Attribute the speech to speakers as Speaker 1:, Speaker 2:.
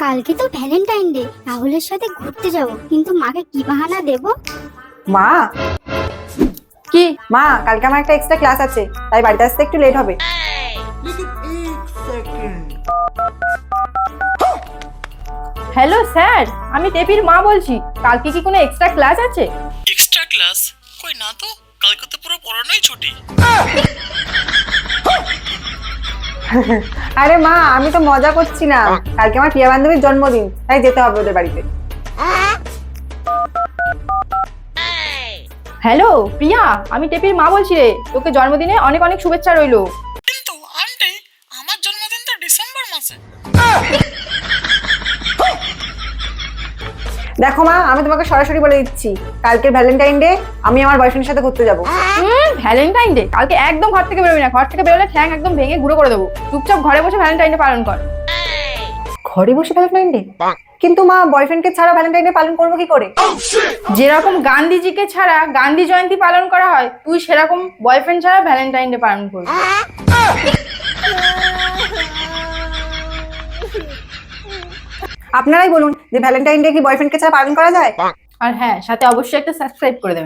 Speaker 1: কালকে তো Valentine day, রাহুলের সাথে ঘুরতে যাব, কিন্তু মাকে কি বাহানা দেব?
Speaker 2: মা,
Speaker 3: কি?
Speaker 2: মা কালকে আমার একটা এক্সট্রা ক্লাস আছে, তাই বাড়িতে আসতে একটু লেট হবে।
Speaker 3: হ্যালো স্যার, আমি টেপির মা বলছি। কালকে কি কোনো এক্সট্রা ক্লাস আছে?
Speaker 4: এক্সট্রা ক্লাস কই না তো, কালকে তো পুরো পড়ানোই ছুটি।
Speaker 2: আরে মা, আমি তো মজা করছি না, কালকে আমার প্রিয়া বান্ধবীর জন্মদিন, তাই যেতে হবে ওদের বাড়িতে।
Speaker 3: হ্যালো প্রিয়া, আমি টেপির মা বলছি রে। তোকে জন্মদিনে অনেক অনেক শুভেচ্ছা রইলো।
Speaker 4: কিন্তু আন্টি, আমার জন্মদিন তো ডিসেম্বর মাসে।
Speaker 2: দেখো মা, আমি তোমাকে সরাসরি বলে দিচ্ছি, কালকে ভ্যালেন্টাইন ডে, আমি আমার বয়ফ্রেন্ডের সাথে ঘুরতে যাবো।
Speaker 3: Valentine day? কালকে একদম ঘর থেকে বেরোবি না। ঘর থেকে বেরোলে ঠ্যাং একদম ভেঙে গুঁড়ো করে দেবো। চুপচাপ ঘরে বসে ভ্যালেন্টাইন ডে পালন কর।
Speaker 2: ঘরে বসে ভ্যালেন্টাইন ডে? কিন্তু মা, বয়ফ্রেন্ডকে ছাড়া ভ্যালেন্টাইন ডে পালন করবো কি করে?
Speaker 3: যেরকম গান্ধীজিকে ছাড়া গান্ধী জয়ন্তী পালন করা হয়, তুই সেরকম বয়ফ্রেন্ড ছাড়া ভ্যালেন্টাইন ডে পালন করবি।
Speaker 2: আপনারাই বলুন যে ভ্যালেন্টাইন ডে কি বয়ফ্রেন্ডকে ছাড়া পালন করা যায়?
Speaker 3: আর হ্যাঁ, সাথে অবশ্যই একটা সাবস্ক্রাইব করে দেবেন।